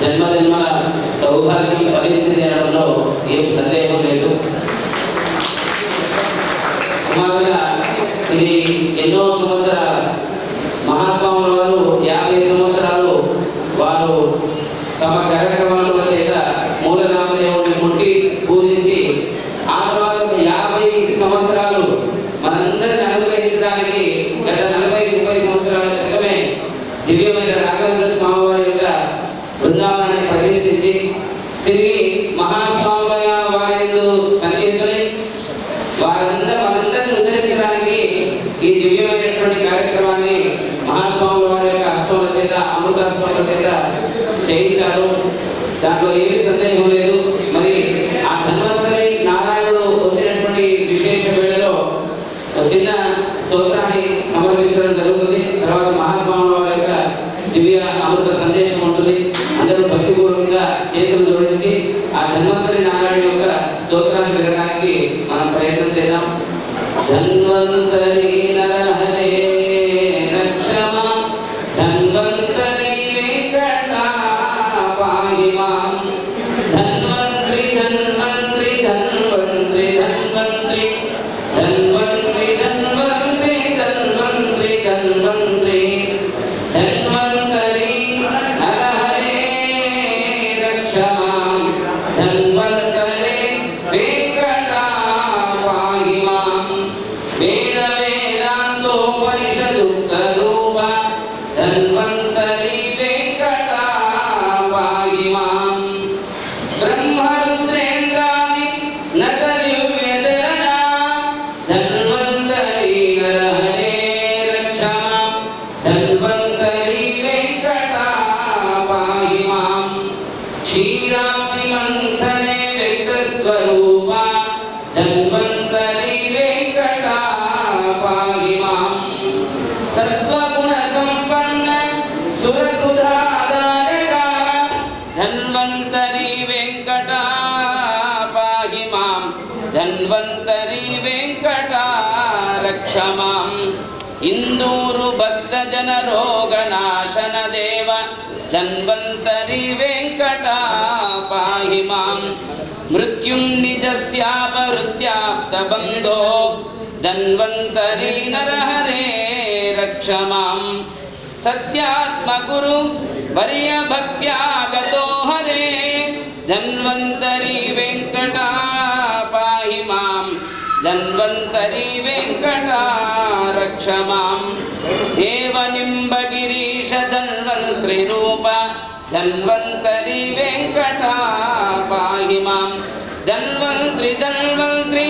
జన్మజన్మల సౌభాగ్యం ఫలించింది అనడంలో ఏం సందేహం లేదు. సుమారుగా ఇది ఎన్నో సంవత్సరాలు మహాస్వాముల వారు 50 సంవత్సరాలు వారు తమ కార్యక్రమాల చేత మూలనామదేవుడిని ముట్టి పూజించి ఆ తర్వాత 50 సంవత్సరాలు మనందరిని అనుగ్రహించడానికి గత 40-30 సంవత్సరాల క్రితమే దివ్యమైన రాఘవేంద్ర స్వామి వారి యొక్క బృందావనాన్ని ప్రతిష్ఠించి తిరిగి మహాస్వామి వారి సన్నిహితులై మనందరిని ఉద్ధరించడానికి ఈ దివ్యమైనటువంటి కార్యక్రమాన్ని మహాస్వాముల వారి యొక్క అస్తముల చేత అమృతాస్తముల చేత చేయించారు. దాంట్లో ఏమి సందేహం లేదు. మరి ఆ ధన్వంతరి నారాయణుడు వచ్చినటువంటి విశేష వేళలో చిన్న స్తోత్రాన్ని సమర్పించడం జరుగుతుంది. తర్వాత మహాస్వాముల వారి యొక్క దివ్య అమృత సందేశం ఉంటుంది. అందరూ భక్తిపూర్వకంగా చేతులు జోడించి ఆ ధన్వంతరి నారాయణ యొక్క స్తోత్రాన్ని వినడానికి మనం ప్రయత్నం చేద్దాం. ధన్వంతరి నరహరే రక్షమ ధన్వంతరి వెంకట పాహి మాం ధన్వంతరి ధన్వంతరి ధన్వంతరి ధన్వంతరి ధన్వంతరి ధన్వంతరి ధన్వంతరి ధన్వంతరి ధన్వంతరి నరహరే రక్షమ ధన్వంతరి వెంకట పాహి మాం వేద వేదాంతోపనిషదుక్త రూప ధన్వంతరి వెంకట పాహి మాం బ్రహ్మరుద్రేంద్రాది నత దివ్యచరణ ధన్వంతరి నరహరే రక్షమ ధన్వంతరి వెంకట పాహి మాం క్షీరాబ్ది మంథనే వ్యక్తస్వరూప ధన్వంతరి వెంకట పాహి మాం సత్వగుణ సంపన్న సురసుధాదారక ధన్వంతరి వెంకట పాహి మాం ధన్వంతరి వెంకట రక్ష మాం ఇందూరు భక్తజన రోగనాశన దేవ ధన్వంతరి వెంకట పాహి మాం మృత్యుం నిజస్యాపహృత్యాప్త బంధో ధన్వంతరి నరహరే రక్ష మాం సత్యాత్మగురు వర్య భక్త్యాగతో హరే ధన్వంతరి వెంకట పాహి మాం ధన్వంతరి వెంకట రక్ష మాం దేవ నింబగిరీశ ధన్వంతరి రూప ధన్వంతరి వెంకట పాహి మాం ధన్వంతరి ధన్వంతరి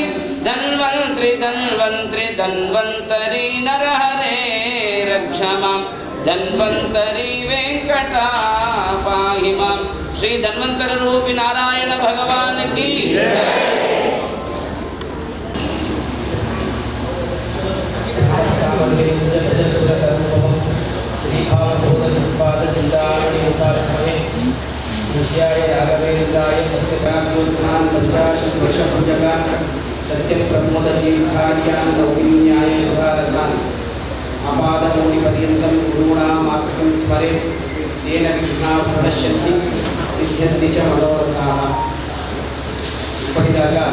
ధన్వంతరి ధన్వంతరి ధన్వంతరి నరహరే రక్ష మాం ధన్వంతరి వెంకట పాహి మాం శ్రీ ధన్వంతరి రూపి నారాయణ భగవానికి सत्यं प्रमोदतीर्थार्यान् गौरीन्याय शुभारतान् आपादमौलिपर्यन्तं गुरूणामात्रं स्मरेत् तेन विघ्नाः प्रणश्यन्ति सिद्ध्यन्ति च मनोरथाः. ఇప్పటిదాకా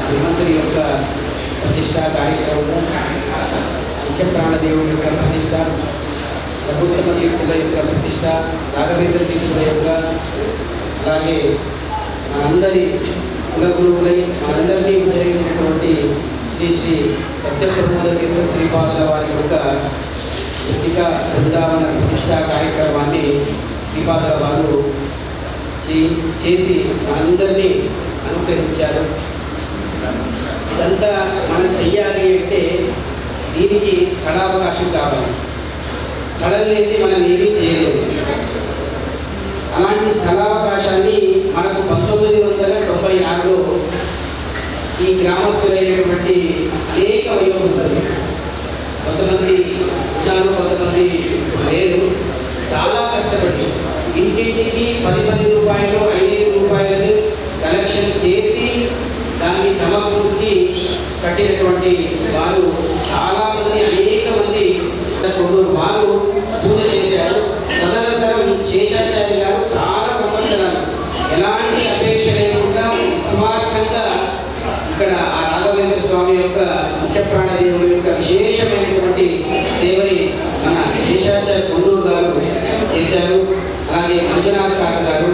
ధన్వంతరి యొక్క ప్రతిష్టా కార్యక్రమము, ముఖ్య ప్రాణదేవుడి యొక్క ప్రతిష్ట, ప్రభుత్వ తీర్థుల యొక్క ప్రతిష్ట, రాఘవేంద్ర తీర్థుల యొక్క, అలాగే అందరి కులగురువులై మనందరినీ ఉద్ధరించినటువంటి శ్రీ శ్రీ సత్యప్రమోద తీర్థ శ్రీపాదుల వారి యొక్క మృతికా బృందావన ప్రతిష్టా కార్యక్రమాన్ని శ్రీపాదుల వారు చేసి మనందరినీ అనుగ్రహించారు. ఇదంతా మనం చెయ్యాలి అంటే దీనికి స్థలావకాశం కావాలి. స్థలం లేని మనం ఏమీ చేయలేము. అలాంటి స్థలావకాశాన్ని మనకు 1996లో ఈ గ్రామస్తులైనటువంటి అనేక వయోవృద్ధులు, కొంతమంది ఉన్నారు, కొంతమంది లేరు, చాలా కష్టపడి ఇంటింటికి 10 రూపాయలు 5 రూపాయలని కలెక్షన్ చేసి దాన్ని సమకూర్చి కట్టినటువంటి వారు చాలామంది, అనేక మంది వారు పూజ చేశారు. తదనంతరం శేషాచార్య గారు చాలా సంవత్సరాలు ఎలాంటి అపేక్ష లేకుండా నిస్వార్థంగా ఇక్కడ ఆ రాఘవేంద్ర స్వామి యొక్క ముఖ్య ప్రాణదేవుడి యొక్క విశేషమైనటువంటి సేవని మన శేషాచార్య కొండూరు గారు చేశారు. అలాగే మంజునాథ్ కాక గారు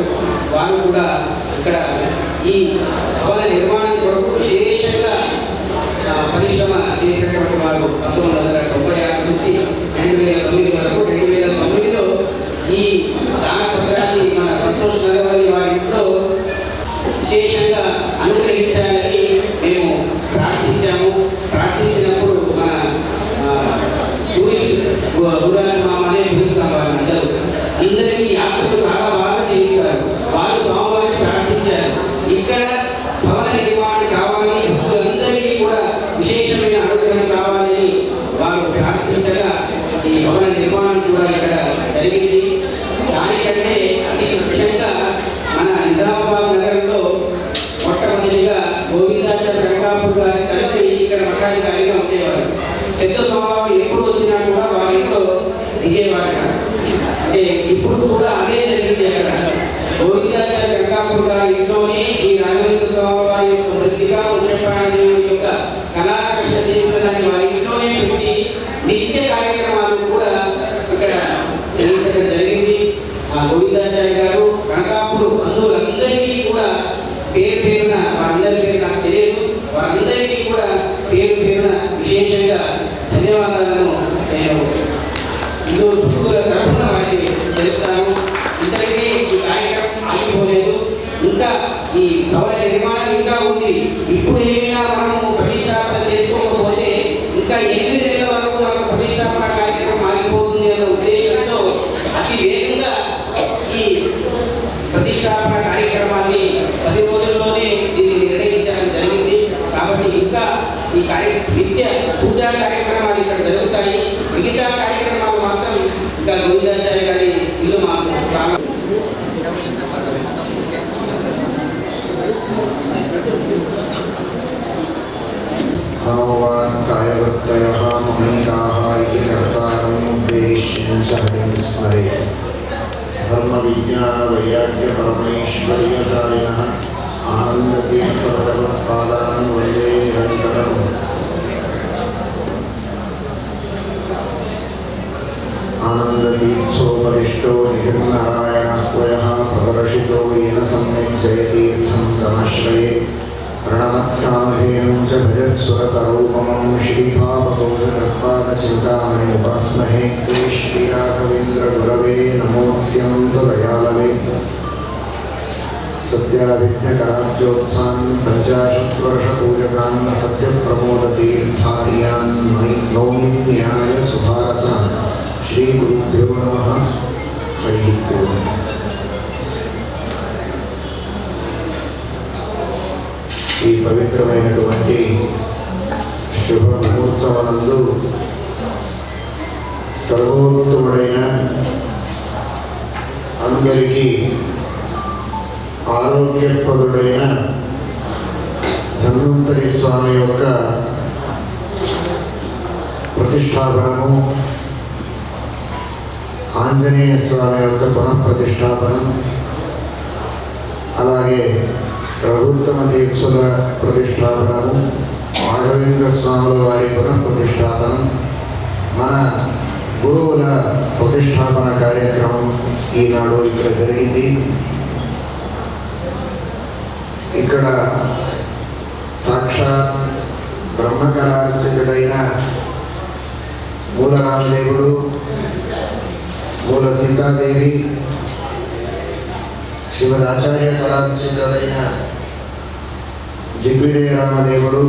వారు కూడా ఇక్కడ ఈ భవన నిర్మాణం కొరకు విశేషంగా పరిశ్రమ చేసినటువంటి వారు 1996 నుంచి 2009 వరకు. 2009లో ఈ దాన పత్రాన్ని మన సంతోష్ నగర్ వారి ఇంట్లో విశేషంగా అనుగ్రహించాలని మేము ప్రార్థించాము. ప్రార్థించినప్పుడు మన టూరిస్ట్ గురాజు మామ అనే పిలుస్తాం వారందరూ. అందరికీ యాత్రలు చాలా బాగా చేస్తారు. వారు స్వామివారిని ప్రార్థించారు. ఇక్కడ భవన నిర్మాణం కావాలి, భక్తులందరికీ కూడా విశేషమైన అనుగ్రహం కావాలని వారు ప్రార్థించగా ఈ భవన నిర్మాణం కూడా ఇక్కడ జరిగింది. దానికంటే అతి ముఖ్యంగా మన నిజామాబాద్ నగరంలో మొట్టమొదటిగా గోవిందాచార్య వెంకటాపూర్ గారి కలిసి ఇక్కడ మఠాధికారిగా ఉండేవారు. పెద్ద స్వామివారు ఎప్పుడు వచ్చినా కూడా వారి ఇంట్లో దిగేవారు. అంటే ఇప్పుడు కూడా అదే జరిగింది. అక్కడ గోవిందాచార్య వెంకటాపూర్ గారి ఇంట్లోనే ఈ రాఘవేంద్ర స్వామి వారి యొక్క వృత్తిగా ముఖ్య ప్రాణదేవుడి యొక్క కళాకృష్ణ చేసిన దాన్ని వారి ఇంట్లోనే పెట్టి నిత్య కార్యక్రమాలు కూడా ఇక్కడ చేయించడం జరిగింది. ఆ గోవిందాచార్య గారు వెంకటాపూర్ బంధువులందరికీ కూడా పేరు పేరున, వారందరి పేరు నాకు తెలియదు, వారందరికీ కూడా పేరు పేరున విశేషంగా ధన్యవాదాలను నేను హిందూ భక్తుల తరఫున వారికి తెలుపుతాను. ఇంతటికీ ఈ కార్యక్రమం ఆగిపోలేదు. ఇంకా ఈ భవన నిర్మాణం ఇంకా ఉంది. ఇప్పుడు ఏమైనా మనము ప్రతిష్టాపన చేసుకోకపోతే ఇంకా 8 నెలల వరకు మనకు ప్రతిష్టాపన కార్యక్రమం ఆగిపోతుంది అన్న ఉద్దేశంతో అతి వేగంగా ఈ ప్రతిష్టాపన కార్యక్రమాన్ని 10 రోజుల్లోనే దీన్ని నిర్ణయించడం జరిగింది. కాబట్టి ఇంకా ఈ నిత్య పూజా కార్యక్రమాలు ఇక్కడ జరుగుతాయి. మిగతా కార్యక్రమాలు మాత్రం ఇంకా గోవిందాచార్య గారి ఇల్లు మాకు చాలా కాయవృత్తయః మమైకాః ఇతి కర్తారం ఉద్దేశ్యం చ హరిం స్మరే. ధర్మ విజ్ఞాన వైరాగ్య పరమైశ్వర్యశాలినః ఆనందతీర్థ భగవత్పాదాన్ వందే నిరంతరం. ఆనందతీర్థోపదిష్టో నిధిర్నారాయణాహ్వయః ప్రదర్శితో येन सम्यक् जयतीर्थं तमाश्रये. प्रणमत्कामधेनुं च भजत्सुरतरूपमं श्रीभावतोजगत्पादचिन्तामणिमुपास्महे. ते श्रीराघवेन्द्रगुरवे नमोऽत्यन्तदयालवे. सत्याभिज्ञकराब्जोत्थान् 50 वर्षपूजकान् सत्यप्रमोदतीर्थार्यान् नौमिन्याय सुभारतान्. श्रीगुरुभ्यो नमः. हरिः ओम्. ఈ పవిత్రమైనటువంటి శుభ ముహూర్తమునందు సర్వోత్తముడైన అందరికీ ఆరోగ్యప్రదుడైన ధన్వంతరి స్వామి యొక్క ప్రతిష్టాపనము, ఆంజనేయ స్వామి యొక్క పునఃప్రతిష్టాపనం, అలాగే ప్రభుత్వ దీక్షల ప్రతిష్టాపనము, రాఘవేంద్ర స్వాముల వారి పునఃప్రతిష్టాపనం, మన గురువుల ప్రతిష్టాపన కార్యక్రమం ఈనాడు ఇక్కడ జరిగింది. ఇక్కడ సాక్షాత్ బ్రహ్మకళాంతికుడైన మూల రామదేవుడు, మూల సీతాదేవి, శివదాచార్య కళాంతికుడైన జిగ్విజయ రామదేవుడు,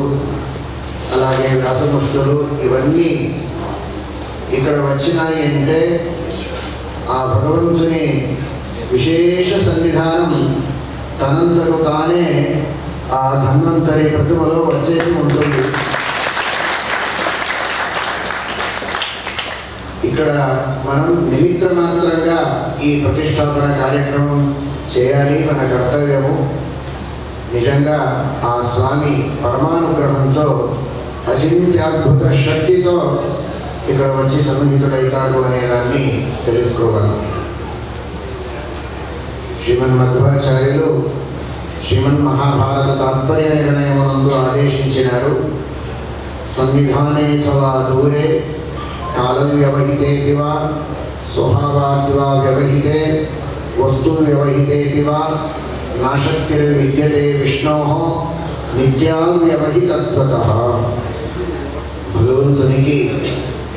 అలాగే వ్యాసముష్టులు, ఇవన్నీ ఇక్కడ వచ్చినాయి అంటే ఆ భగవంతుని విశేష సన్నిధానం తనంతకు తానే ఆ ధన్వంతరి ప్రతిమలో వచ్చేసి ఉంటుంది. ఇక్కడ మనం నిమిత్త మాత్రంగా ఈ ప్రతిష్టాపన కార్యక్రమం చేయాలి, మన కర్తవ్యము. నిజంగా ఆ స్వామి పరమానుగ్రహంతో అచింత్యాద్భుత శక్తితో ఇక్కడ వచ్చి సన్నిహితుడైతాడు అనేదాన్ని తెలుసుకోవాలి. శ్రీమన్మధ్వాచార్యులు శ్రీమన్మహాభారత తాత్పర్య నిర్ణయమునందు ఆదేశించినారు. సన్నిధానేథవా దూరే కాలవ్యవహితేపి వా స్వభావాద్వా వ్యవహితే వస్తువ్యవహితేపి వా నాశక్తిర్విద్యతే విష్ణోః నిత్యావ్యవహితత్వతః. భగవంతునికి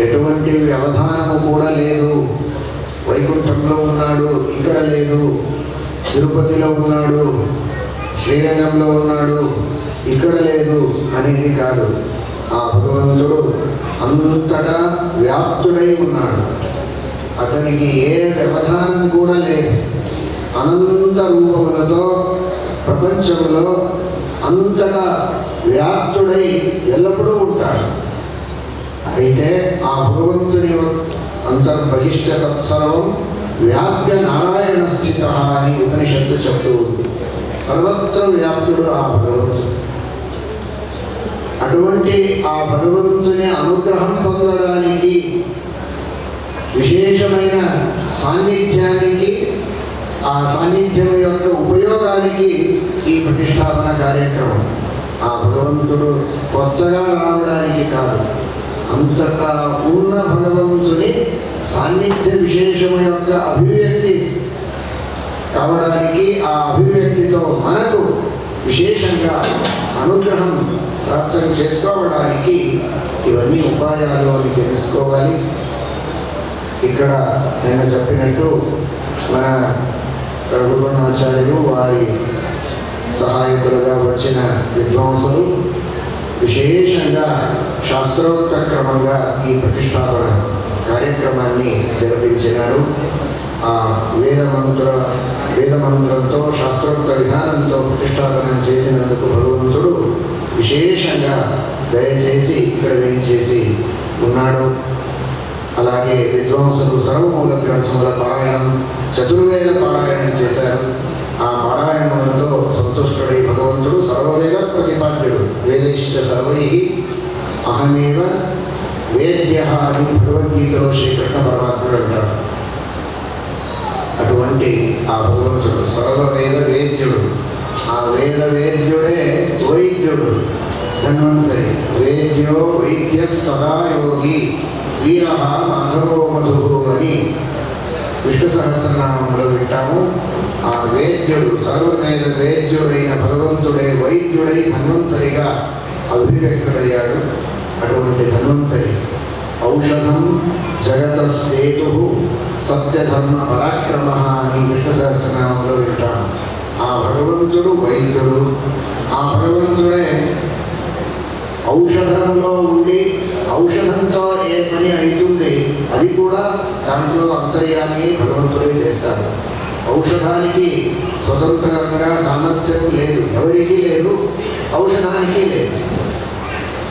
ఎటువంటి వ్యవధానము కూడా లేదు. వైకుంఠంలో ఉన్నాడు, ఇక్కడ లేదు. తిరుపతిలో ఉన్నాడు, శ్రీరంగంలో ఉన్నాడు, ఇక్కడ లేదు అనేది కాదు. ఆ భగవంతుడు అంతటా వ్యాప్తుడై ఉన్నాడు. అతనికి ఏ వ్యవధానం కూడా లేదు. అనంత రూపములతో ప్రపంచంలో అంతటా వ్యాప్తుడై ఎల్లప్పుడూ ఉంటాడు. అయితే ఆ భగవంతుని అంతర్బహిష్ట తత్సర్వం వ్యాప్య నారాయణ స్థిత అని ఉపనిషత్తు చెప్తూ ఉంది. సర్వత్ర వ్యాప్తుడు ఆ భగవంతుడు. అటువంటి ఆ భగవంతుని అనుగ్రహం పొందడానికి విశేషమైన సాన్నిధ్యానికి, ఆ సాన్నిధ్యం యొక్క ఉపయోగానికి ఈ ప్రతిష్టాపన కార్యక్రమం. ఆ భగవంతుడు కొత్తగా రావడానికి కాదు, అంతటా ఉన్న భగవంతుని సాన్నిధ్య విశేషము యొక్క అభివ్యక్తి కావడానికి, ఆ అభివ్యక్తితో మనకు విశేషంగా అనుగ్రహం ప్రాప్తం చేసుకోవడానికి ఇవన్నీ ఉపాయాలు అని తెలుసుకోవాలి. ఇక్కడ నేను చెప్పినట్టు మన రఘుపర్ణాచార్యులు వారి సహాయకులుగా వచ్చిన విద్వాంసులు విశేషంగా శాస్త్రోక్త క్రమంగా ఈ ప్రతిష్టాపన కార్యక్రమాన్ని జరిపించినారు. ఆ వేదమంత్రంతో శాస్త్రోక్త విధానంతో ప్రతిష్టాపన చేసినందుకు భగవంతుడు విశేషంగా దయచేసి ఇక్కడ వేయించేసి ఉన్నాడు. అలాగే విద్వాంసులు సర్వమూల గ్రంథముల పారాయణం, చతుర్వేద పారాయణం చేశారు. ఆ పారాయణములతో సంతుష్టుడై భగవంతుడు సర్వవేద ప్రతిపాద్యుడు. వేదేశ్చ సర్వై అహమేవ వేద్య అని భగవద్గీతలో శ్రీకృష్ణ పరమాత్ముడు అంటాడు. అటువంటి ఆ భగవంతుడు సర్వవేద వేద్యుడు. ఆ వేద వేద్యుడే వైద్యుడు, ధన్వంతరి. వేద్యో వైద్య సదా యోగి వీర మాధవో మధు అని విష్ణు సహస్రనామంలో వింటాము. ఆ వేద్యుడు, సర్వవేద వేద్యుడైన భగవంతుడే వైద్యుడై ధన్వంతరిగా అభివ్యక్తుడయ్యాడు. అటువంటి ధన్వంతరి ఔషధం జగతస్థేతు సత్యధర్మ పరాక్రమ అని విష్ణు సహస్రనామంలో వింటాము. ఆ భగవంతుడు వైద్యుడు. ఆ భగవంతుడే ఔషధంలో ఉండి ఔషధంతో ఏ పని అవుతుంది అది కూడా దాంట్లో అంతర్యామి భగవంతుడే చేస్తాడు. ఔషధానికి స్వతంత్రంగా సామర్థ్యం లేదు, ఎవరికీ లేదు, ఔషధానికి లేదు.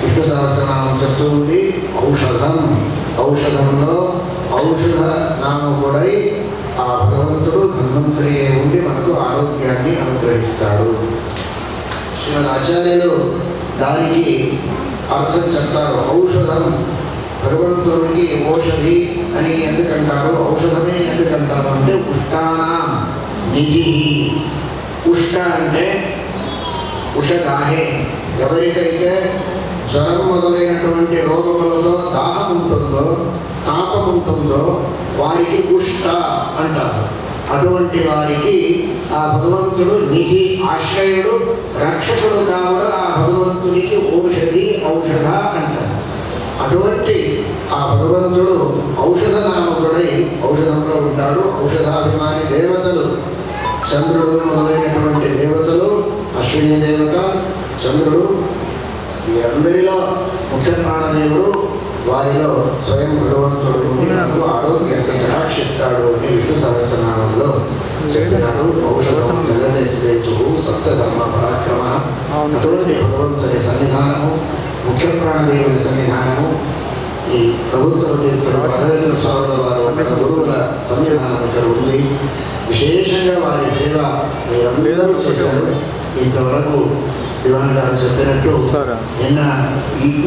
విష్ణు సహస్రనామం చెప్తూ ఉంది ఔషధం. ఔషధంలో ఔషధ నామకుడై ఆ భగవంతుడు ధన్వంతరి ఉండి మనకు ఆరోగ్యాన్ని అనుగ్రహిస్తాడు. శ్రీమద్ ఆచార్యులు దానికి అర్థం చెప్తారు. ఔషధం భగవంతుడికి ఔషధి అని ఎందుకంటారు, ఔషధమే ఎందుకంటారు అంటే ఉష్టానాం నిధి. ఉష్ట అంటే ఉషదాహే. ఎవరికైతే జ్వరం మొదలైనటువంటి రోగములతో దాహం ఉంటుందో, తాపం ఉంటుందో వారికి ఉష్ట అంటారు. అటువంటి వారికి ఆ భగవంతుడు నిధి, ఆశ్రయుడు, రక్షకుడు కావడం ఆ భగవంతునికి ఔషధి, ఔషధ అంటారు. అటువంటి ఆ భగవంతుడు ఔషధ నామకుడై ఔషధంలో ఉంటాడు. ఔషధాభిమాని దేవతలు, చంద్రుడు మొదలైనటువంటి దేవతలు, అశ్విని దేవత, చంద్రుడు, ఈ అందరిలో ముఖ్య ప్రాణదేవుడు, వారిలో స్వయం భగవంతుడు ఉండి మనకు ఆరోగ్యాన్ని కటాక్షిస్తాడు అని విష్ణు సహస్రనామంలో చెప్పినారు. ఔషధం జగదేశు సప్తధర్మ పరాక్రమ. అటువంటి భగవంతుని సన్నిధానము, ముఖ్య ప్రాణదేవుని సన్నిధానము, ఈ ప్రభుత్వ తీర్థులు భగవేంద్ర స్వాముల వారు గురువుల సన్నిధానం ఇక్కడ ఉంది. విశేషంగా వారి సేవ మీరందరూ చేశారు. ఇంతవరకు దివాన్ గారు చెప్పినట్టు నిన్న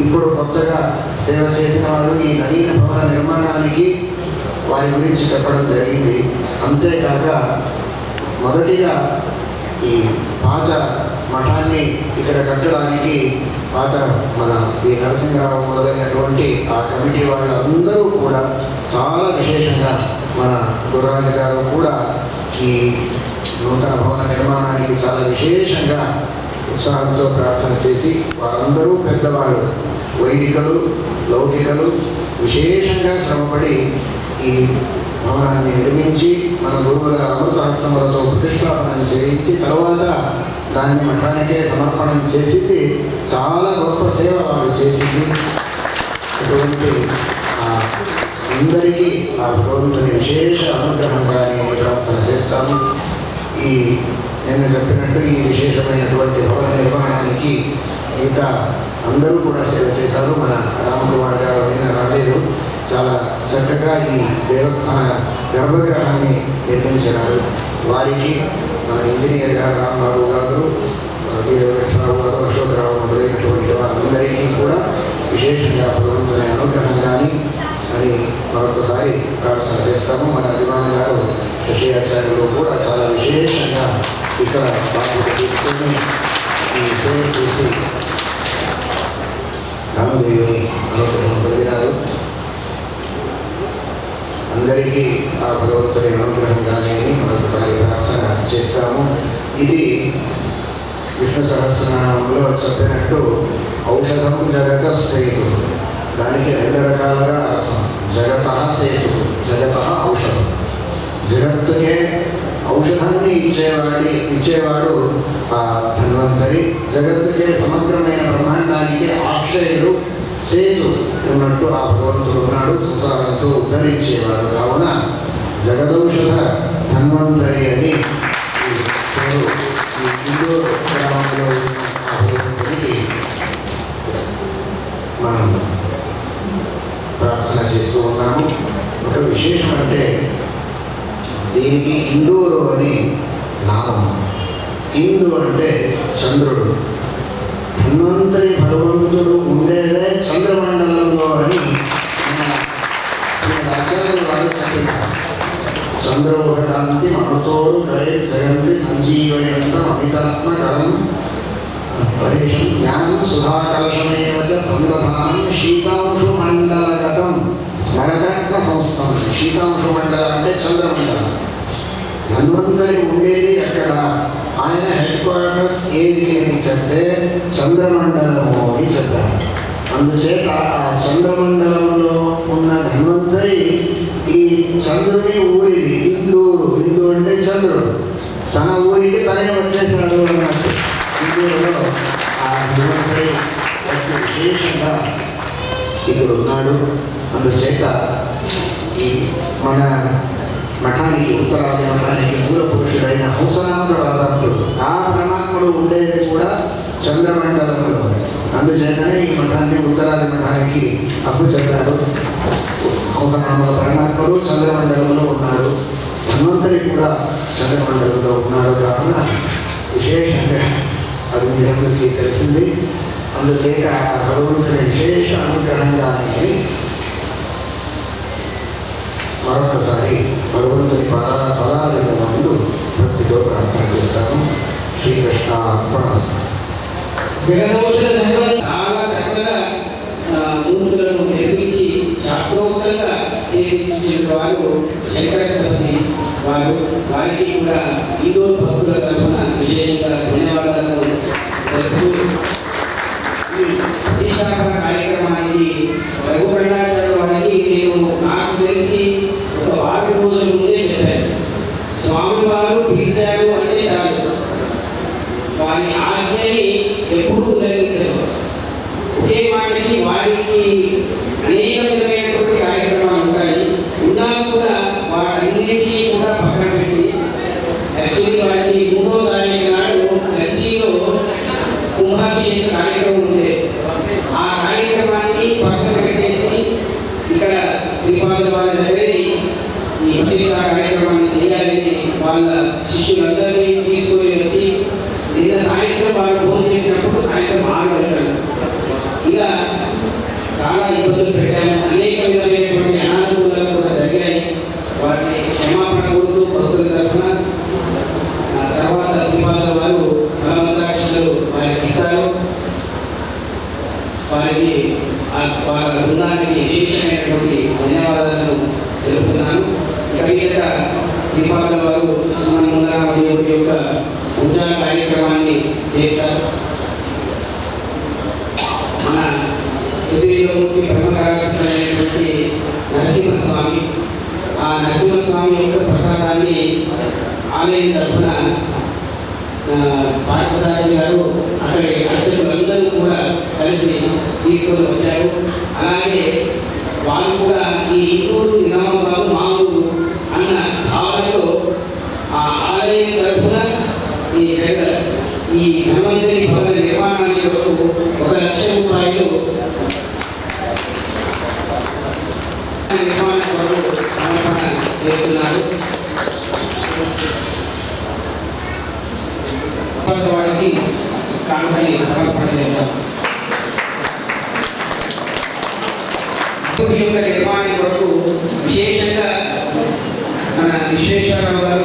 ఇప్పుడు కొత్తగా సేవ చేసిన వాళ్ళు ఈ నవీన భవన నిర్మాణానికి వారి గురించి చెప్పడం జరిగింది. అంతేకాక మొదటిగా ఈ పాత మఠాన్ని ఇక్కడ కట్టడానికి పాత మన ఈ నరసింహరావు మొదలైనటువంటి ఆ కమిటీ వాళ్ళందరూ కూడా చాలా విశేషంగా మన గురురాజు గారు కూడా ఈ నూతన భవన నిర్మాణానికి చాలా విశేషంగా ఉత్సాహంతో ప్రార్థన చేసి వారందరూ పెద్దవాళ్ళు వైదికలు లౌకికలు విశేషంగా శ్రమపడి ఈ భవనాన్ని నిర్మించి మన గురువుల అమృతహస్తములతో ప్రతిష్టాపన చేయించి తర్వాత దాన్ని మఠానికే సమర్పణం చేసింది. చాలా గొప్ప సేవ వాళ్ళు చేసింది. అటువంటి అందరికీ ఆ భగవంతుని విశేష అనుగ్రహంగా నేను ప్రార్థన చేస్తాను. ఈ నేను చెప్పినట్టు ఈ విశేషమైనటువంటి భవన నిర్మాణానికి మిగతా అందరూ కూడా సేవ చేశారు. మన రామకుమార్ గారు నేను రాలేదు. చాలా చక్కగా ఈ దేవస్థాన గర్భగృహాన్ని నిర్మించినారు. వారికి మన ఇంజనీర్ గారు రాంబాబు గారు, వెంకటరావు గారు, అశోకరావు మొదలైనటువంటి వారందరికీ కూడా విశేషంగా భగవంతుని అనుగ్రహం కానీ అని మరొకసారి ప్రార్థన చేస్తాము. మన అభిమాన గారు శశియాచార్యులు కూడా చాలా విశేషంగా ఇక్కడ బాధ్యత తీసుకొని ఈ సేవ చేసి రామదేవిని అనుగ్రహం పొందినారు. అందరికీ ఆ భగవంతుని అనుగ్రహంగానే మరొకసారి ప్రార్థన చేస్తాము. ఇది విష్ణు సహస్రనామంలో చెప్పినట్టు ఔషధం జగత సేతు, దానికి రెండు రకాలుగా అర్థం. జగత సేతు, జగత ఔషధం. జగత్తుకే ఔషధాన్ని ఇచ్చేవాడు ఆ ధన్వంతరి. జగత్తుకే సమగ్రమైన బ్రహ్మాండానికి ఆశ్రయుడు సేతు ఉన్నట్టు ఆ భగవంతుడు ఉన్నాడు. సంసారంతో ఉద్ధరించేవాడు. కావున జగదౌషధ ధన్వంతరి అని ఈ ఇండోర్ గ్రామంలో ఉన్న ఆ భగవంతునికి మనం ప్రార్థన చేస్తూ ఉన్నాము. ఒక విశేషం అంటే దీనికి ఇందూరు అని నామం. ఇందు అంటే చంద్రుడు. ధన్వంతరి భగవంతుడు ఉండేదే చంద్రమండలంలో అని ఆచార్యులు వారు చెప్పినారు. చంద్రోహకాంతి మమతోరు గరే జయంతి సంజీవయంతం అమితాత్మకరం పరేషం జ్ఞానం సుధాకర్షమేవ చ సందధానం శీతాంశు మండలగతం స్మరతాత్మ సంస్థం. శీతాంశు మండలం అంటే చంద్రమండలం. ధన్వంతరి ఉండేది ఎక్కడ, ఆయన హెడ్ క్వార్టర్స్ ఏది అని చెప్తే చంద్రమండలము అని చెప్పారు. అందుచేత ఆ చంద్రమండలంలో ఉన్న ధన్వంతరి ఈ చంద్రుని ఊరిది ఇందూరు. ఇందు అంటే చంద్రుడు. తన ఊరికి తనే వచ్చేసాడు అన్నట్టు. ఇందూరులో ఆ ధన్వంతరి విశేషంగా ఇక్కడ ఉన్నాడు. అందుచేత ఈ మన మఠానికి ఉత్తరాది మఠానికి మూల పురుషుడైన హంసనాథ భక్తుడు ఆ పరమాత్ముడు ఉండేది కూడా చంద్రమండలంలో. అందుచేతనే ఈ మఠాన్ని ఉత్తరాది మఠానికి అప్పు చెప్పారు. హంసనాథ పరమాత్ముడు చంద్రమండలంలో ఉన్నాడు. ధన్వంతరి కూడా చంద్రమండలంలో ఉన్నాడు. కావున విశేషంగా అది మీ అందరికీ తెలిసింది. అందుచేత భగవంతుని విశేష అనుగ్రహంగా అని మరొకసారి భగవంతుని పదాల ముందు భక్తితో ప్రార్థన చేస్తాను. శ్రీకృష్ణ అర్పణమస్తు. చాలా చక్కగా మూర్తులను నిర్మించి శాస్త్రోక్తంగా చేసి చూసిన వారు శంకర సరస్వతి వారు. వారికి కూడా ఈదో భక్తుల తరఫున విశేషంగా ధన్యవాదాలు తెలుపుతూ ఈ ప్రతిష్టాపన కార్యక్రమానికి రఘుపండాచార్య వారికి నేను నాకు తెలిసి ఒక వారం రోజుల ముందే చెప్పాను. స్వామి వారు పిలిచారు అంటే చాలు, వారి ఆజ్ఞని ఎప్పుడూ ఉల్లంఘించరు. ఒకే మాటకి వారికి అనేక విధమైనటువంటి కార్యక్రమాలు ఉంటాయి. ఉన్నా కూడా వాటన్నిటికీ కూడా పక్కన పెట్టి యాక్చువల్లీ వారికి పాఠశాల గారు అక్కడి అర్చకులందరూ కూడా కలిసి తీసుకొని వచ్చారు. అలాగే వాళ్ళు కూడా ఈ ఇందూరు నిజామాబాద్ మా ఊరు అన్న భావనతో ఆ ఆలయం తరఫున ఈ ధన్వంతరి భవన నిర్మాణానికి కొరకు 1 లక్ష రూపాయలు నిర్మాణ కొరకు సమర్పణ చేస్తున్నారు. వారికి కానుకని సమర్పణ చేద్దాం. ఈ యొక్క నిర్మాణం కొరకు విశేషంగా మన విశ్వేశ్వరరావు గారు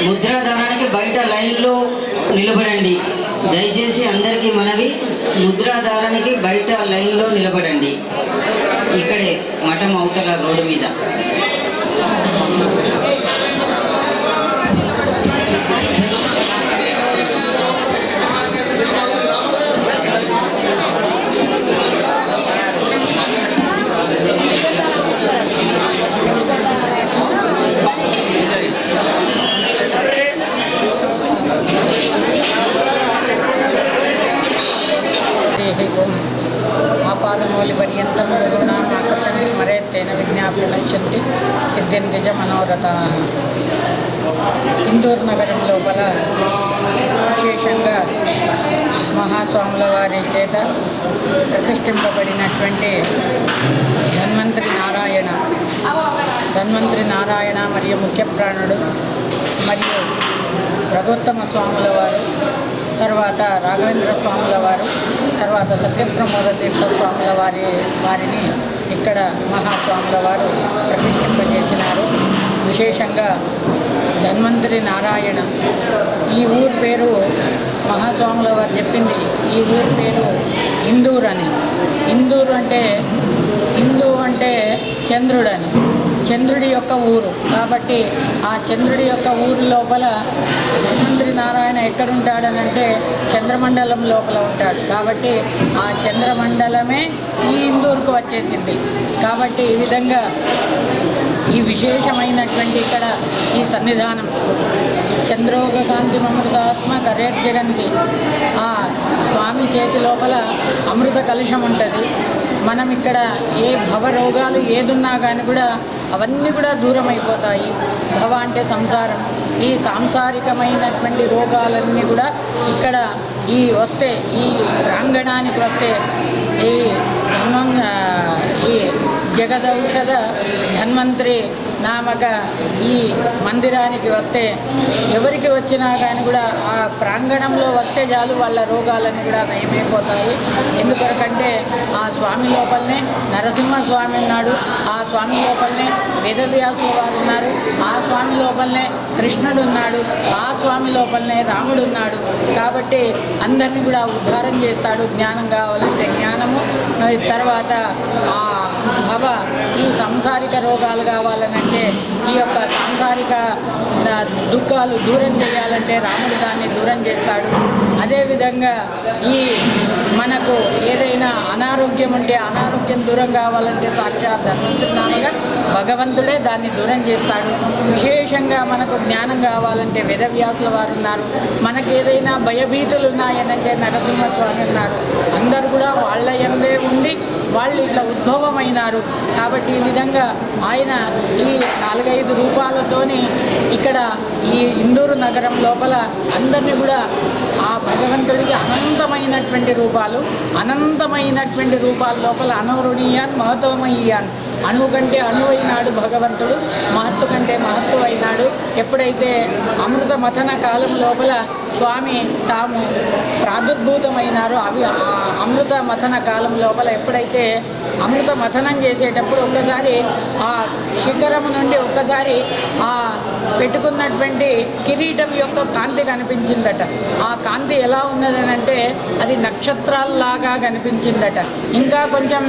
ముద్రాధారానికి బయట లైన్లో నిలబడండి. దయచేసి అందరికీ మనవి, ముద్రాధారానికి బయట లైన్లో నిలబడండి. ఇక్కడే మఠం అవతల రోడ్డు మీద. ఆపాదమౌలి పర్యంతం గురుణాం ఆకర్తని స్మరేత్తేన విజ్ఞాపనశంతి సిద్ధింతిజ మనోరథాః. ఇందూరు నగరం లోపల విశేషంగా మహాస్వాముల వారి చేత ప్రతిష్ఠింపబడినటువంటి ధన్వంతరి నారాయణ మరియు ముఖ్య ప్రాణుడు మరియు రఘోత్తమ స్వాముల వారు, తర్వాత రాఘవేంద్ర స్వాముల వారు, తర్వాత సత్యప్రమోద తీర్థ స్వాముల వారిని ఇక్కడ మహాస్వాముల వారు ప్రతిష్ఠింపజేసినారు. విశేషంగా ధన్వంతరి నారాయణ ఈ ఊరు పేరు మహాస్వాముల వారు చెప్పింది, ఈ ఊరు పేరు ఇందూరు అని. ఇందూరు అంటే హిందూ అంటే చంద్రుడని, చంద్రుడి యొక్క ఊరు కాబట్టి ఆ చంద్రుడి యొక్క ఊరు లోపల ధన్వంతరి నారాయణ ఎక్కడుంటాడని అంటే చంద్రమండలం లోపల ఉంటాడు. కాబట్టి ఆ చంద్రమండలమే ఈ ఇందూరుకు వచ్చేసింది. కాబట్టి ఈ విధంగా ఈ విశేషమైనటువంటి ఇక్కడ ఈ సన్నిధానం చంద్రోగకాంతి అమృతాత్మ కరేర్జగంతి, ఆ స్వామి చేతి లోపల అమృత కలుషం ఉంటుంది. మనం ఇక్కడ ఏ భవరోగాలు ఏదున్నా కానీ కూడా అవన్నీ కూడా దూరం అయిపోతాయి. భవ అంటే సంసారం, ఈ సాంసారికమైనటువంటి రోగాలన్నీ కూడా ఇక్కడ వస్తే ఈ ప్రాంగణానికి వస్తే ఈ జగదౌషధ ధన్వంతరి నామక ఈ మందిరానికి వస్తే ఎవరికి వచ్చినా కానీ కూడా ఆ ప్రాంగణంలో వస్తే చాలు వాళ్ళ రోగాలన్నీ కూడా నయమైపోతాయి. ఎందుకంటే ఆ స్వామి లోపలనే నరసింహస్వామి ఉన్నాడు, ఆ స్వామి లోపలనే వేదవ్యాసుల వారు ఉన్నారు, ఆ స్వామి లోపలనే కృష్ణుడు ఉన్నాడు, ఆ స్వామి లోపలనే రాముడు ఉన్నాడు. కాబట్టి అందరినీ కూడా ఉద్ధారం చేస్తాడు. జ్ఞానం కావాలంటే జ్ఞానము, తర్వాత ఆ భవ ఈ సాంసారిక రోగాలు కావాలనంటే ఈ యొక్క సాంసారిక దుఃఖాలు దూరం చేయాలంటే రాముడు దాన్ని దూరం చేస్తాడు. అదేవిధంగా ఈ మనకు ఏదైనా అనారోగ్యం ఉంటే అనారోగ్యం దూరం కావాలంటే సాక్షాత్ ధన్వంతరి నామగా భగవంతుడే దాన్ని దూరం చేస్తాడు. విశేషంగా మనకు జ్ఞానం కావాలంటే వేదవ్యాసుల వారు ఉన్నారు. మనకు ఏదైనా భయభీతులు ఉన్నాయనంటే నరసింహస్వామి ఉన్నారు. అందరూ కూడా వాళ్ళ వాళ్ళు ఇట్లా ఉద్భవమైనారు. కాబట్టి ఈ విధంగా ఆయన ఈ 4-5 రూపాలతోని ఇక్కడ ఈ ఇందూరు నగరం లోపల అందరినీ కూడా ఆ భగవంతుడికి అనంతమైనటువంటి రూపాల లోపల అనవరుణీయాన్ మహత్వమయ్యాన్, అణువు కంటే అణువైనాడు భగవంతుడు, మహత్తు కంటే మహత్తు అయినాడు. ఎప్పుడైతే అమృత మథన కాలం లోపల స్వామి తాము ప్రాదుర్భూతమైనారో అమృత మథన కాలం లోపల ఎప్పుడైతే అమృత మథనం చేసేటప్పుడు ఒక్కసారి ఆ శిఖరం నుండి ఒక్కసారి ఆ పెట్టుకున్నటువంటి కిరీటం యొక్క కాంతి కనిపించిందట. ఆ కాంతి ఎలా ఉన్నదనంటే అది నక్షత్రాల్లాగా కనిపించిందట. ఇంకా కొంచెం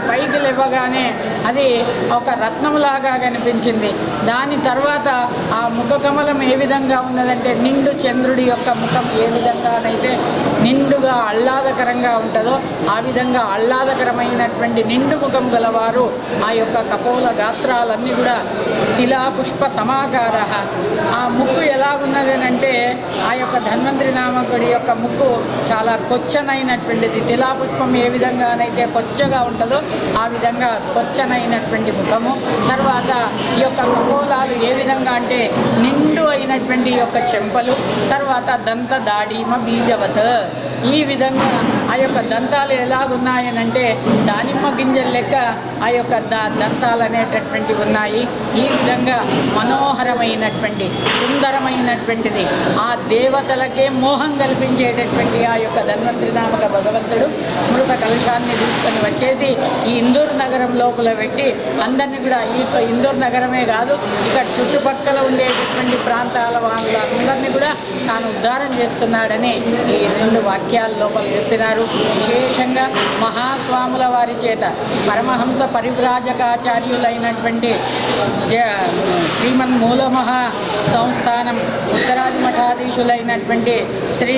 పైకి లేవగానే అది ఒక రత్నంలాగా కనిపించింది. దాని తర్వాత ఆ ముఖ కమలం ఏ విధంగా ఉన్నదంటే నిండు చంద్రుడి యొక్క ముఖం ఏ విధంగానైతే నిండుగా ఆహ్లాదకరంగా ఉంటుందో ఆ విధంగా ఆహ్లాదకరమైనటువంటి నిండు ముఖం గలవారు ఆ యొక్క కపోల గాత్రాలన్నీ కూడా తిలా పుష్ప సమాకార. ఆ ముక్కు ఎలా ఉన్నదేనంటే ఆ యొక్క ధన్వంతరి నామకుడి యొక్క ముక్కు చాలా కొచ్చనైనటువంటిది. తిలా పుష్పం ఏ విధంగానైతే కొచ్చగా ఉంటుందో ఆ విధంగా కొచ్చనైనటువంటి ముఖము. తర్వాత ఈ యొక్క కపోలాలు ఏ విధంగా అంటే నిండు అయినటువంటి యొక్క చెంపలు, తర్వాత దంత దాడిమ బీజవత్. ఈ విధంగా ఆ యొక్క దంతాలు ఎలాగున్నాయనంటే దానిమ్మ గింజల లెక్క ఆ యొక్క దంతాలు అనేటటువంటివి ఉన్నాయి. ఈ విధంగా మనోహరమైనటువంటి సుందరమైనటువంటిది ఆ దేవతలకే మోహం కల్పించేటటువంటి ఆ యొక్క ధన్వంతరి నామక భగవంతుడు అమృత కలశాన్ని తీసుకొని వచ్చేసి ఈ ఇందూరు నగరం లోపల పెట్టి అందరినీ కూడా ఈ ఇందూరు నగరమే కాదు ఇక్కడ చుట్టుపక్కల ఉండేటటువంటి ప్రాంతాల వాళ్ళందరినీ కూడా తాను ఉద్ధారం చేస్తున్నాడని ఈ 2 వాక్యాల లోపల చెప్పినారు. విశేషంగా మహాస్వాముల వారి చేత పరమహంస పరివ్రాజకాచార్యులైనటువంటి శ్రీమన్ మూలమహా సంస్థానం ఉత్తరాది మఠాధీశులైనటువంటి శ్రీ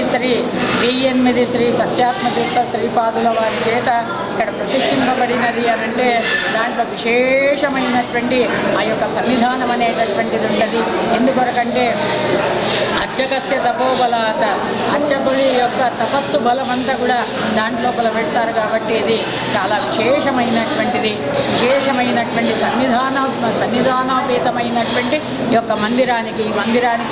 8 శ్రీ సత్యాత్మతీర్థ శ్రీపాదుల వారి చేత ఇక్కడ ప్రతిష్ఠింపబడినది అని అంటే దాంట్లో విశేషమైనటువంటి ఆ యొక్క సన్నిధానం అనేటటువంటిది ఉంటుంది. ఎందుకొరకంటే అర్చకస్య తపోబలాత, అర్చకుడి యొక్క తపస్సు బలమంతా కూడా దాంట్లోపల పెడతారు. కాబట్టి ఇది చాలా విశేషమైనటువంటిది. విశేషమైనటువంటి సన్నిధానోపేతమైనటువంటి ఈ యొక్క మందిరానికి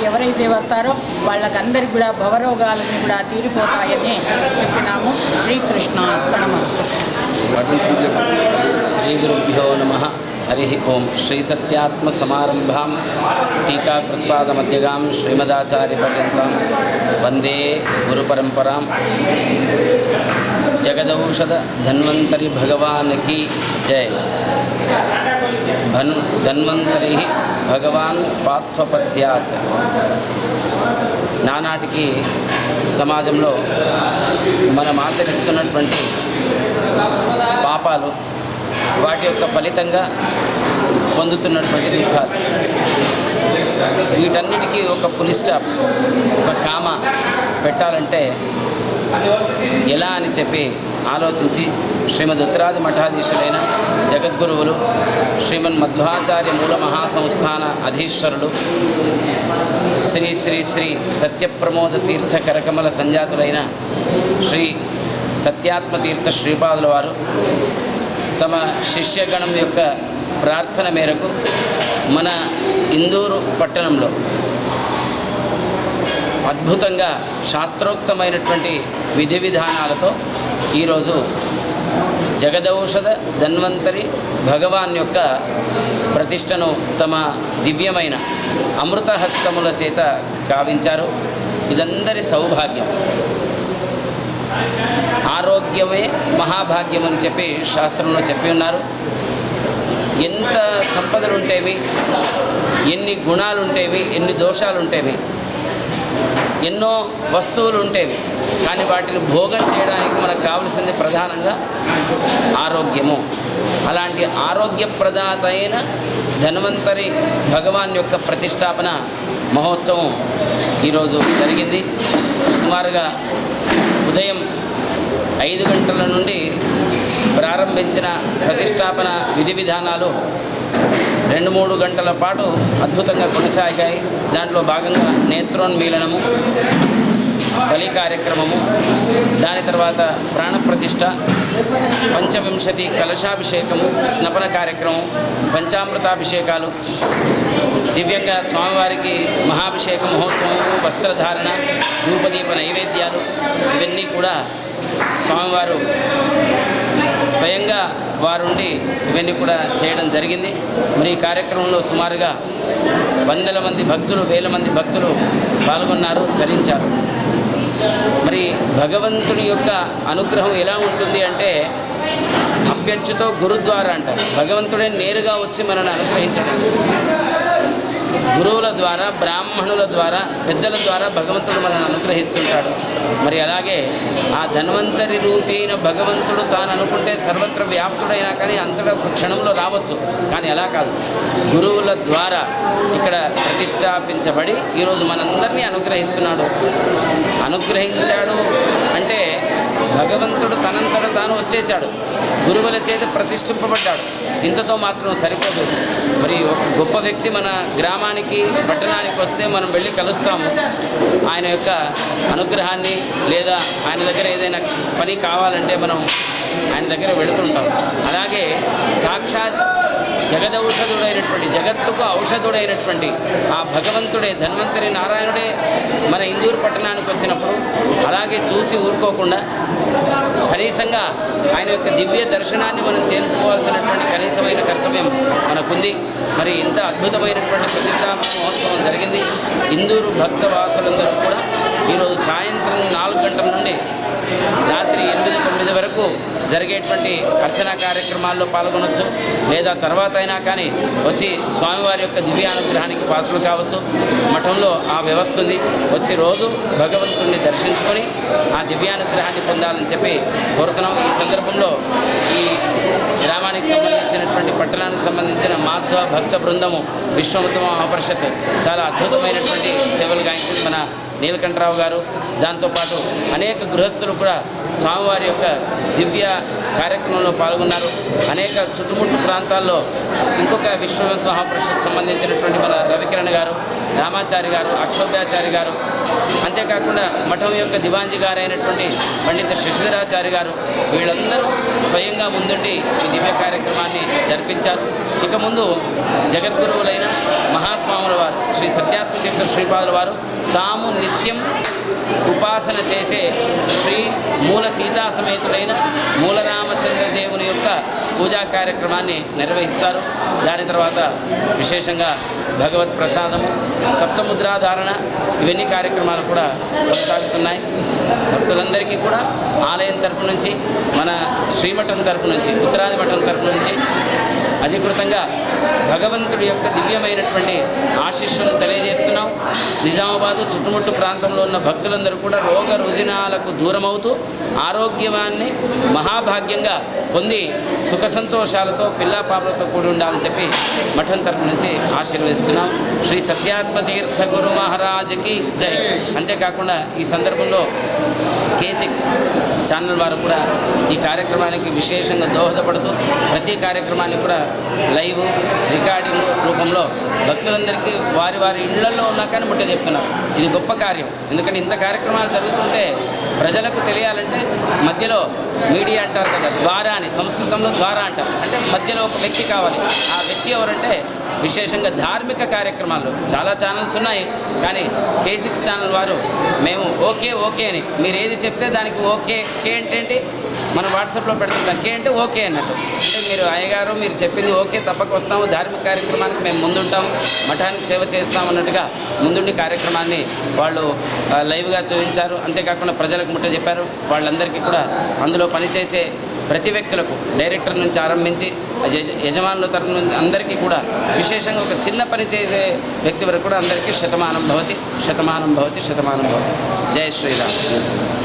ఎవరైతే వస్తారో వాళ్ళకందరికీ కూడా భవరోగాలని కూడా తీరిపోతాయని చెప్పినాము. శ్రీకృష్ణార్పణమస్తు. శ్రీ గురుభ్యో నమః. హరి ఓం. శ్రీ సత్యాత్మ సమారంభాం టీకాకృత్పాదమధ్యగాం శ్రీమదాచార్యపర్యంతం వందే గురు పరంపరాం. జగదౌషధ ధన్వంతరి భగవాన్ की జై. ధన్వంతరి భగవాన్ పాత్వపత్యాత్. నానాటికి సమాజంలో మనం ఆచరిస్తున్నటువంటి పాపాలు, వాటి యొక్క ఫలితంగా పొందుతున్నటువంటి దుఃఖాలు, వీటన్నిటికీ ఒక పులి స్టాప్, ఒక కామ పెట్టాలంటే ఎలా అని చెప్పి ఆలోచించి శ్రీమద్ ఉత్తరాది మఠాధీశులైన జగద్గురువులు శ్రీమన్ మధ్వాచార్య మూల మహాసంస్థాన అధీశ్వరుడు శ్రీ శ్రీ శ్రీ సత్యప్రమోద తీర్థ కరకమల సంజాతులైన శ్రీ సత్యాత్మతీర్థ శ్రీపాదుల వారు తమ శిష్యగణం యొక్క ప్రార్థన మేరకు మన ఇందూరు పట్టణంలో అద్భుతంగా శాస్త్రోక్తమైనటువంటి విధి విధానాలతో ఈరోజు జగదౌషధ ధన్వంతరి భగవాన్ యొక్క ప్రతిష్టను తమ దివ్యమైన అమృతహస్తముల చేత కావించారు. ఇదందరి సౌభాగ్యం. ఆరోగ్యమే మహాభాగ్యం అని చెప్పి శాస్త్రంలో చెప్పి ఉన్నారు. ఎంత సంపదలుంటేవి, ఎన్ని గుణాలుంటేవి, ఎన్ని దోషాలుంటేవి, ఎన్నో వస్తువులు ఉండేవి, కానీ వాటిని భోగం చేయడానికి మనకు కావలసింది ప్రధానంగా ఆరోగ్యము. అలాంటి ఆరోగ్యప్రదాత అయిన ధన్వంతరి భగవాన్ యొక్క ప్రతిష్టాపన మహోత్సవం ఈరోజు జరిగింది. సుమారుగా ఉదయం 5 గంటల నుండి ప్రారంభించిన ప్రతిష్టాపన విధి విధానాలు 2-3 గంటల పాటు అద్భుతంగా కొనసాగాయి. దాంట్లో భాగంగా నేత్రోన్మీలనము, బలి కార్యక్రమము, దాని తర్వాత ప్రాణప్రతిష్ఠ, 25 కలశాభిషేకము, స్నపన కార్యక్రమం, పంచామృతాభిషేకాలు, దివ్యంగా స్వామివారికి మహాభిషేక మహోత్సవం, వస్త్రధారణ, ధూపదీప నైవేద్యాలు ఇవన్నీ కూడా స్వామివారు స్వయంగా వారుండి ఇవన్నీ కూడా చేయడం జరిగింది. మరి ఈ కార్యక్రమంలో సుమారుగా వందల మంది భక్తులు, వేల మంది భక్తులు పాల్గొన్నారు, ధరించారు. మరి భగవంతుని యొక్క అనుగ్రహం ఎలా ఉంటుంది అంటే అప్యచ్యుతో గురుద్వారా అంటారు. భగవంతుడే నేరుగా వచ్చి మనల్ని అనుగ్రహించడం. గురువుల ద్వారా, బ్రాహ్మణుల ద్వారా, పెద్దల ద్వారా భగవంతుడు మనల్ని అనుగ్రహిస్తుంటాడు. మరి అలాగే ఆ ధన్వంతరి రూపైన భగవంతుడు తాను అనుకుంటే సర్వత్ర వ్యాప్తుడైనా కానీ అంతటా ఒక క్షణంలో రావచ్చు. కానీ అలా కాదు, గురువుల ద్వారా ఇక్కడ ప్రతిష్టాపించబడి ఈరోజు మనందరినీ అనుగ్రహిస్తున్నాడు. అనుగ్రహించాడు అంటే భగవంతుడు తనంతట తాను వచ్చేశాడు, గురువుల చేత ప్రతిష్ఠింపబడ్డాడు. ఇంతతో మాత్రం సరిపోదు. మరి ఒక గొప్ప వ్యక్తి మన గ్రామానికి, పట్టణానికి వస్తే మనం వెళ్ళి కలుస్తాము. ఆయన యొక్క అనుగ్రహాన్ని లేదా ఆయన దగ్గర ఏదైనా పని కావాలంటే మనం ఆయన దగ్గర వెళుతుంటాం. అలాగే సాక్షాత్ జగదౌషధుడైనటువంటి, జగత్తుకు ఔషధుడైనటువంటి ఆ భగవంతుడే, ధన్వంతరి నారాయణుడే మన ఇందూరు పట్టణానికి వచ్చినప్పుడు అలాగే చూసి ఊరుకోకుండా కనీసంగా ఆయన యొక్క దివ్య దర్శనాన్ని మనం చేసుకోవాల్సినటువంటి కనీసమైన కర్తవ్యం మనకుంది. మరి ఇంత అద్భుతమైనటువంటి ప్రతిష్టాపన మహోత్సవం జరిగింది. ఇందూరు భక్తవాసులందరూ కూడా ఈరోజు సాయంత్రం 4 గంటల నుండి రాత్రి 8-9 వరకు జరిగేటువంటి అర్చనా కార్యక్రమాల్లో పాల్గొనవచ్చు. లేదా తర్వాత అయినా కానీ వచ్చి స్వామివారి యొక్క దివ్యానుగ్రహానికి పాత్రలు కావచ్చు. మఠంలో ఆ వ్యవస్థ ఉంది. వచ్చి రోజు భగవంతుడిని దర్శించుకొని ఆ దివ్యానుగ్రహాన్ని పొందాలని చెప్పి కోరుతున్నాం. ఈ సందర్భంలో ఈ గ్రామానికి సంబంధించినటువంటి, పట్టణానికి సంబంధించిన మాధ్వ భక్త బృందము, విశ్వముత్తమ మహాపరిషత్ చాలా అద్భుతమైనటువంటి సేవలు గాయించింది మన నీలకంఠరావు గారు. దాంతోపాటు అనేక గృహస్థులు కూడా స్వామివారి యొక్క దివ్య కార్యక్రమంలో పాల్గొన్నారు. అనేక చుట్టుముట్టు ప్రాంతాల్లో ఇంకొక విశ్వముత్తమ మహాపరిషత్ సంబంధించినటువంటి మన రవికిరణ్ గారు, రామాచారి గారు, అక్షోభ్యాచారి గారు, అంతేకాకుండా మఠం యొక్క దివాంజీ గారైనటువంటి పండిత శశిధరాచారి గారు, వీళ్ళందరూ స్వయంగా ముందుండి ఈ దివ్య కార్యక్రమాన్ని జరిపించారు. ఇక ముందు జగద్గురువులైన మహాస్వాముల వారు, శ్రీ సత్యాత్మతీర్థ శ్రీపాదుల వారు తాము నిత్యం ఉపాసన చేసే శ్రీ మూల సీతా సమేతుడైన మూలరామచంద్ర దేవుని యొక్క పూజా కార్యక్రమాన్ని నిర్వహిస్తారు. దాని తర్వాత విశేషంగా భగవత్ ప్రసాదము, తప్తముద్రాధారణ, ఇవన్నీ కార్యక్రమాలు కూడా కొనసాగుతున్నాయి. భక్తులందరికీ కూడా ఆలయం తరపు నుంచి, మన శ్రీమఠం తరపు నుంచి, ఉత్తరాది మఠం తరపు నుంచి అధికృతంగా భగవంతుడి యొక్క దివ్యమైనటువంటి ఆశీస్సులను తెలియజేస్తున్నాం. నిజామాబాదు చుట్టుముట్టు ప్రాంతంలో ఉన్న భక్తులందరూ కూడా రోగ రుజినాలకు దూరమవుతూ ఆరోగ్యాన్ని మహాభాగ్యంగా పొంది సుఖ సంతోషాలతో, పిల్లా పాపలతో కూడి ఉండాలని చెప్పి మఠం తరపు నుంచి ఆశీర్వదిస్తున్నాం. శ్రీ సత్యాత్మతీర్థ గురు మహారాజ్కి జై. అంతేకాకుండా ఈ సందర్భంలో K6 ఛానల్ వారు కూడా ఈ కార్యక్రమానికి విశేషంగా దోహదపడుతూ ప్రతి కార్యక్రమాన్ని కూడా లైవ్ రికార్డింగ్ రూపంలో భక్తులందరికీ వారి వారి ఇళ్లలో ఉన్నా కానీ ముట్ట చెప్తున్నారు. ఇది గొప్ప కార్యం. ఎందుకంటే ఇంత కార్యక్రమాలు జరుగుతుంటే ప్రజలకు తెలియాలంటే మధ్యలో మీడియా అంటారు కదా, ద్వారా అని, సంస్కృతంలో ద్వారా అంటారు. అంటే మధ్యలో ఒక వ్యక్తి కావాలి. ఆ వ్యక్తి ఎవరంటే విశేషంగా ధార్మిక కార్యక్రమాలు చాలా ఛానల్స్ ఉన్నాయి. కానీ K6 ఛానల్ వారు మేము ఓకే అని, మీరు ఏది చెప్తే దానికి ఓకే. కే అంటే ఏంటి, మనం వాట్సాప్లో పెడుతుంటాం. కే అంటే ఓకే అన్నట్టు. అంటే మీరు అయ్యగారు మీరు చెప్పింది ఓకే, తప్పక వస్తాము, ధార్మిక కార్యక్రమానికి మేము ముందుంటాం, మఠానికి సేవ చేస్తామన్నట్టుగా ముందుండి కార్యక్రమాన్ని వాళ్ళు లైవ్గా చూపించారు. అంతేకాకుండా ప్రజలకు ముట్ట చెప్పారు. వాళ్ళందరికీ కూడా అందులో పనిచేసే ప్రతి వ్యక్తులకు, డైరెక్టర్ నుంచి ఆరంభించి యజమానుల తరఫు నుంచి అందరికీ కూడా, విశేషంగా ఒక చిన్న పని చేసే వ్యక్తి వరకు కూడా అందరికీ శతమానం భవతి. జై శ్రీరామ్.